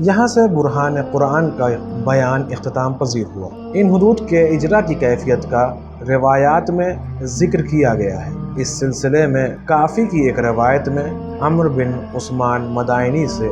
یہاں سے برہان قرآن کا بیان اختتام پذیر ہوا۔ ان حدود کے اجرا کی کیفیت کا روایات میں ذکر کیا گیا ہے۔ اس سلسلے میں کافی کی ایک روایت میں عمرو بن عثمان مدائنی سے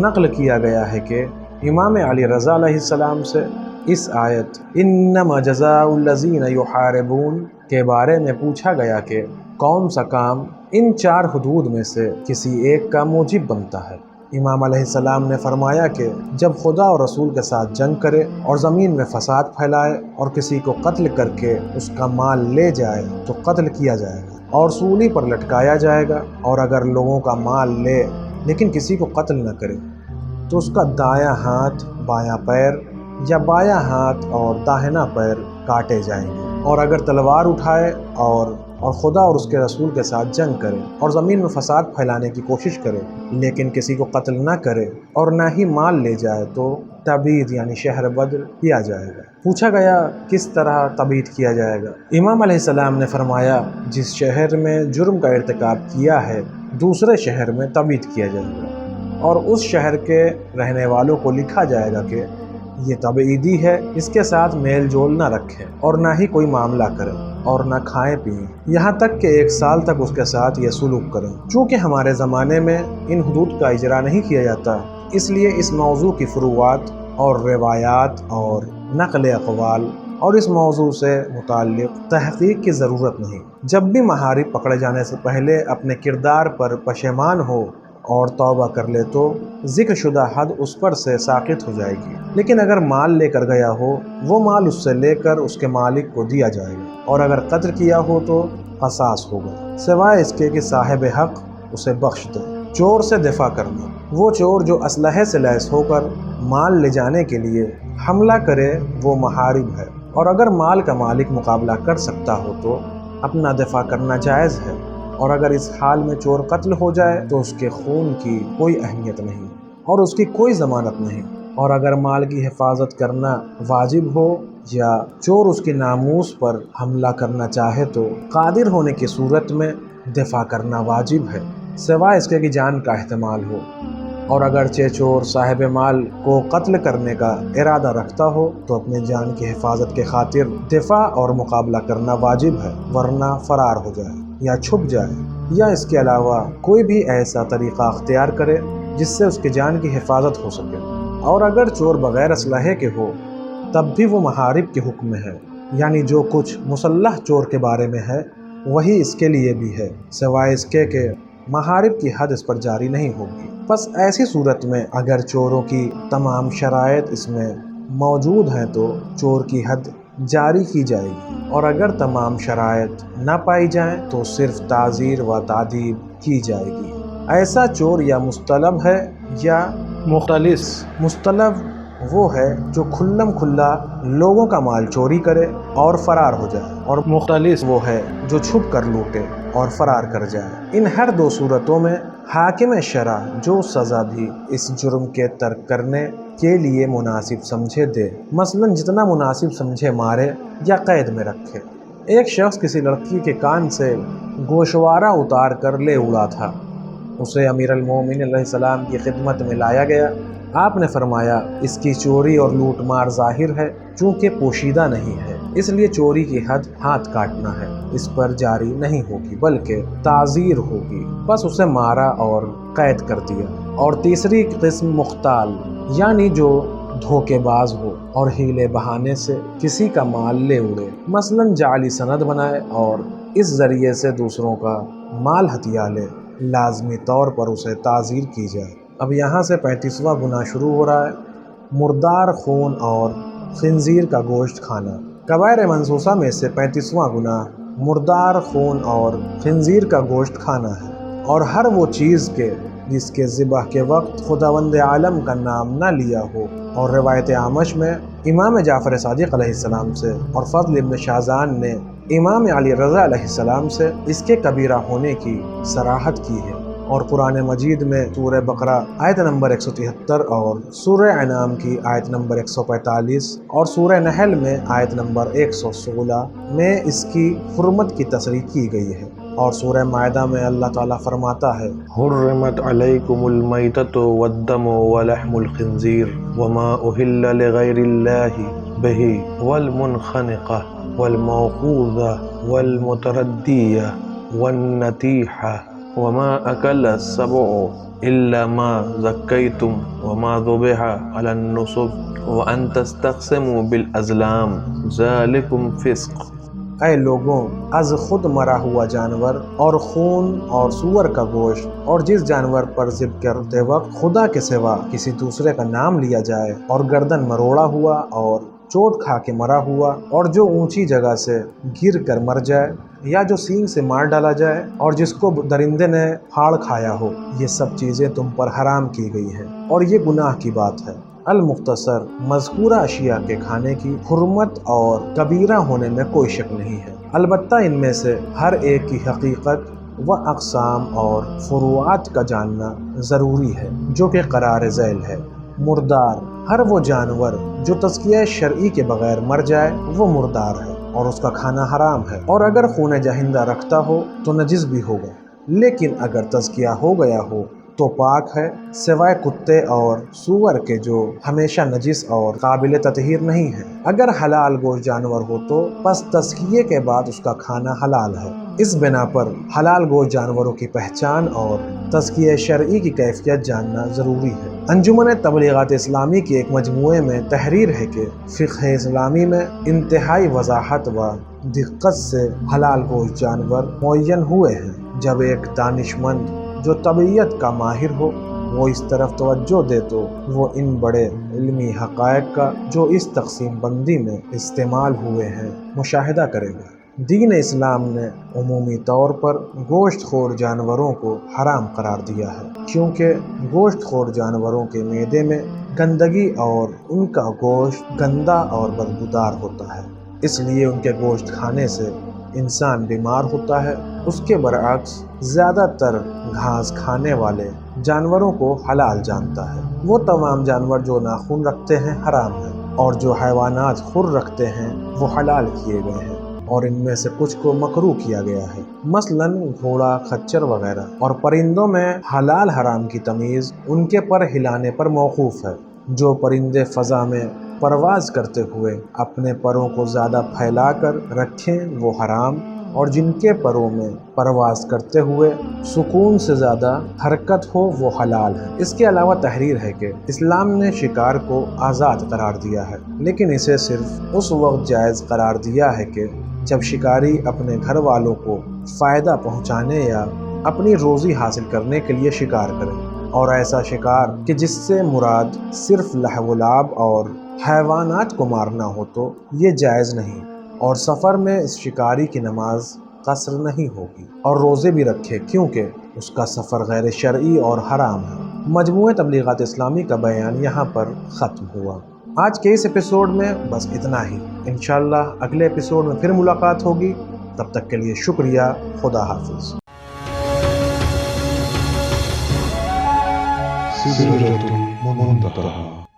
نقل کیا گیا ہے کہ امام علی رضا علیہ السلام سے اس آیت انما جزاء الذین یحاربون کے بارے میں پوچھا گیا کہ کون سا کام ان 4 حدود میں سے کسی ایک کا موجب بنتا ہے۔ امام علیہ السلام نے فرمایا کہ جب خدا اور رسول کے ساتھ جنگ کرے اور زمین میں فساد پھیلائے اور کسی کو قتل کر کے اس کا مال لے جائے تو قتل کیا جائے گا اور سولی پر لٹکایا جائے گا، اور اگر لوگوں کا مال لے لیکن کسی کو قتل نہ کرے تو اس کا دایاں ہاتھ بایاں پیر یا بایاں ہاتھ اور داہنا پیر کاٹے جائیں گے، اور اگر تلوار اٹھائے اور خدا اور اس کے رسول کے ساتھ جنگ کرے اور زمین میں فساد پھیلانے کی کوشش کرے لیکن کسی کو قتل نہ کرے اور نہ ہی مال لے جائے تو تبید یعنی شہر بدر کیا جائے گا۔ پوچھا گیا کس طرح تبید کیا جائے گا؟ امام علیہ السلام نے فرمایا جس شہر میں جرم کا ارتکاب کیا ہے دوسرے شہر میں تبید کیا جائے گا، اور اس شہر کے رہنے والوں کو لکھا جائے گا کہ یہ تبعیدی ہے، اس کے ساتھ میل جول نہ رکھیں اور نہ ہی کوئی معاملہ کریں اور نہ کھائیں پیئیں یہاں تک کہ 1 سال تک اس کے ساتھ یہ سلوک کریں۔ چونکہ ہمارے زمانے میں ان حدود کا اجرا نہیں کیا جاتا، اس لیے اس موضوع کی فروعات اور روایات اور نقل اقوال اور اس موضوع سے متعلق تحقیق کی ضرورت نہیں۔ جب بھی محارب پکڑے جانے سے پہلے اپنے کردار پر پشیمان ہو اور توبہ کر لے تو ذکر شدہ حد اس پر سے ساقط ہو جائے گی، لیکن اگر مال لے کر گیا ہو وہ مال اس سے لے کر اس کے مالک کو دیا جائے گا، اور اگر قتل کیا ہو تو قصاص ہوگا، سوائے اس کے کہ صاحب حق اسے بخش دے۔ چور سے دفاع کرنا، وہ چور جو اسلحے سے لیس ہو کر مال لے جانے کے لیے حملہ کرے وہ محارب ہے، اور اگر مال کا مالک مقابلہ کر سکتا ہو تو اپنا دفاع کرنا جائز ہے، اور اگر اس حال میں چور قتل ہو جائے تو اس کے خون کی کوئی اہمیت نہیں اور اس کی کوئی ضمانت نہیں، اور اگر مال کی حفاظت کرنا واجب ہو یا چور اس کی ناموس پر حملہ کرنا چاہے تو قادر ہونے کی صورت میں دفاع کرنا واجب ہے، سوائے اس کے کہ جان کا احتمال ہو، اور اگرچہ چور صاحب مال کو قتل کرنے کا ارادہ رکھتا ہو تو اپنے جان کی حفاظت کے خاطر دفاع اور مقابلہ کرنا واجب ہے، ورنہ فرار ہو جائے یا چھپ جائے یا اس کے علاوہ کوئی بھی ایسا طریقہ اختیار کرے جس سے اس کی جان کی حفاظت ہو سکے۔ اور اگر چور بغیر اسلحے کے ہو تب بھی وہ محارب کے حکم میں ہے، یعنی جو کچھ مسلح چور کے بارے میں ہے وہی اس کے لیے بھی ہے، سوائے اس کے کہ محارب کی حد اس پر جاری نہیں ہوگی۔ بس ایسی صورت میں اگر چوروں کی تمام شرائط اس میں موجود ہیں تو چور کی حد جاری کی جائے گی، اور اگر تمام شرائط نہ پائی جائیں تو صرف تعزیر و تعدیب کی جائے گی۔ ایسا چور یا مستلب ہے یا مختلس۔ مستلب وہ ہے جو کھلم کھلا لوگوں کا مال چوری کرے اور فرار ہو جائے، اور مختلس وہ ہے جو چھپ کر لوٹے اور فرار کر جائے۔ ان ہر 2 صورتوں میں حاکم شرع جو سزا بھی اس جرم کے ترک کرنے کے لیے مناسب سمجھے دے، مثلا جتنا مناسب سمجھے مارے یا قید میں رکھے۔ ایک شخص کسی لڑکی کے کان سے گوشوارہ اتار کر لے اڑا تھا، اسے امیر المومنین علیہ السلام کی خدمت میں لایا گیا۔ آپ نے فرمایا اس کی چوری اور لوٹ مار ظاہر ہے، چونکہ پوشیدہ نہیں ہے، اس لیے چوری کی حد ہاتھ کاٹنا ہے، اس پر جاری نہیں ہوگی بلکہ تعزیر ہوگی۔ بس اسے مارا اور قید کر دیا۔ اور تیسری قسم مختال، یعنی جو دھوکے باز ہو اور ہیلے بہانے سے کسی کا مال لے اڑے، مثلا جعلی سند بنائے اور اس ذریعے سے دوسروں کا مال ہتھیا لے، لازمی طور پر اسے تعزیر کی جائے۔ اب یہاں سے 35واں گناہ شروع ہو رہا ہے، مردار خون اور خنزیر کا گوشت کھانا۔ کبائر منصوصہ میں سے 35واں گناہ مردار خون اور خنزیر کا گوشت کھانا ہے، اور ہر وہ چیز کے جس کے ذبح کے وقت خداوند عالم کا نام نہ لیا ہو۔ اور روایت اعمش میں امام جعفر صادق علیہ السلام سے اور فضل ابن شاذان نے امام علی رضا علیہ السلام سے اس کے کبیرہ ہونے کی صراحت کی ہے۔ اور قرآن مجید میں سورہ بقرہ آیت نمبر 173 اور سورہ انعام کی آیت نمبر 145 اور سورہ نحل میں آیت نمبر 116 میں اس کی حرمت کی تصریح کی گئی ہے۔ اور سورہ مائدہ میں اللہ تعالیٰ فرماتا ہے حرمت علیکم المیتۃ والدم ولحم الخنزیر وما اہل لغیر اللہ بہ والمنخنقہ والموقوذہ والمتردیہ والنتیحہ وما اکل السبع الا ما زکیتم وما ذبح علی النصب وان تستقسموا بالازلام ذلکم فسق۔ اے لوگوں، از خود مرا ہوا جانور اور خون اور سور کا گوشت اور جس جانور پر ذبح کرتے وقت خدا کے سوا کسی دوسرے کا نام لیا جائے اور گردن مروڑا ہوا اور چوٹ کھا کے مرا ہوا اور جو اونچی جگہ سے گر کر مر جائے یا جو سینگ سے مار ڈالا جائے اور جس کو درندے نے پھاڑ کھایا ہو، یہ سب چیزیں تم پر حرام کی گئی ہیں اور یہ گناہ کی بات ہے۔ المختصر مذکورہ اشیاء کے کھانے کی حرمت اور کبیرہ ہونے میں کوئی شک نہیں ہے، البتہ ان میں سے ہر ایک کی حقیقت و اقسام اور فروعات کا جاننا ضروری ہے جو کہ قرار ذیل ہے۔ مردار، ہر وہ جانور جو تزکیہ شرعی کے بغیر مر جائے وہ مردار ہے اور اس کا کھانا حرام ہے، اور اگر خون جہندہ رکھتا ہو تو نجس بھی ہوگا، لیکن اگر تزکیہ ہو گیا ہو تو پاک ہے، سوائے کتے اور سور کے جو ہمیشہ نجس اور قابل تطہیر نہیں ہے۔ اگر حلال گوشت جانور ہو تو پس تزکیے کے بعد اس کا کھانا حلال ہے۔ اس بنا پر حلال گوشت جانوروں کی پہچان اور تزکیہ شرعی کی کیفیت جاننا ضروری ہے۔ انجمن تبلیغات اسلامی کے ایک مجموعے میں تحریر ہے کہ فقہ اسلامی میں انتہائی وضاحت و دقت سے حلال گوشت جانور معین ہوئے ہیں۔ جب ایک دانشمند جو طبیعت کا ماہر ہو وہ اس طرف توجہ دے تو وہ ان بڑے علمی حقائق کا جو اس تقسیم بندی میں استعمال ہوئے ہیں مشاہدہ کرے گا۔ دین اسلام نے عمومی طور پر گوشت خور جانوروں کو حرام قرار دیا ہے، کیونکہ گوشت خور جانوروں کے معدے میں گندگی اور ان کا گوشت گندا اور بدبودار ہوتا ہے، اس لیے ان کے گوشت کھانے سے انسان بیمار ہوتا ہے۔ اس کے برعکس زیادہ تر گھاس کھانے والے جانوروں کو حلال جانتا ہے۔ وہ تمام جانور جو ناخن رکھتے ہیں حرام ہیں، اور جو حیوانات خر رکھتے ہیں وہ حلال کیے گئے ہیں، اور ان میں سے کچھ کو مکروہ کیا گیا ہے، مثلا گھوڑا، خچر وغیرہ۔ اور پرندوں میں حلال حرام کی تمیز ان کے پر ہلانے پر موقوف ہے۔ جو پرندے فضا میں پرواز کرتے ہوئے اپنے پروں کو زیادہ پھیلا کر رکھیں وہ حرام، اور جن کے پروں میں پرواز کرتے ہوئے سکون سے زیادہ حرکت ہو وہ حلال ہے۔ اس کے علاوہ تحریر ہے کہ اسلام نے شکار کو آزاد قرار دیا ہے، لیکن اسے صرف اس وقت جائز قرار دیا ہے کہ جب شکاری اپنے گھر والوں کو فائدہ پہنچانے یا اپنی روزی حاصل کرنے کے لیے شکار کرے، اور ایسا شکار کہ جس سے مراد صرف لہو و لعب اور حیوانات کو مارنا ہو تو یہ جائز نہیں، اور سفر میں اس شکاری کی نماز قصر نہیں ہوگی، اور روزے بھی رکھے کیونکہ اس کا سفر غیر شرعی اور حرام ہے۔ مجموعہ تبلیغات اسلامی کا بیان یہاں پر ختم ہوا۔ آج کے اس ایپیسوڈ میں بس اتنا ہی، انشاءاللہ اگلے ایپیسوڈ میں پھر ملاقات ہوگی، تب تک کے لیے شکریہ، خدا حافظ۔ سدرة المنتهى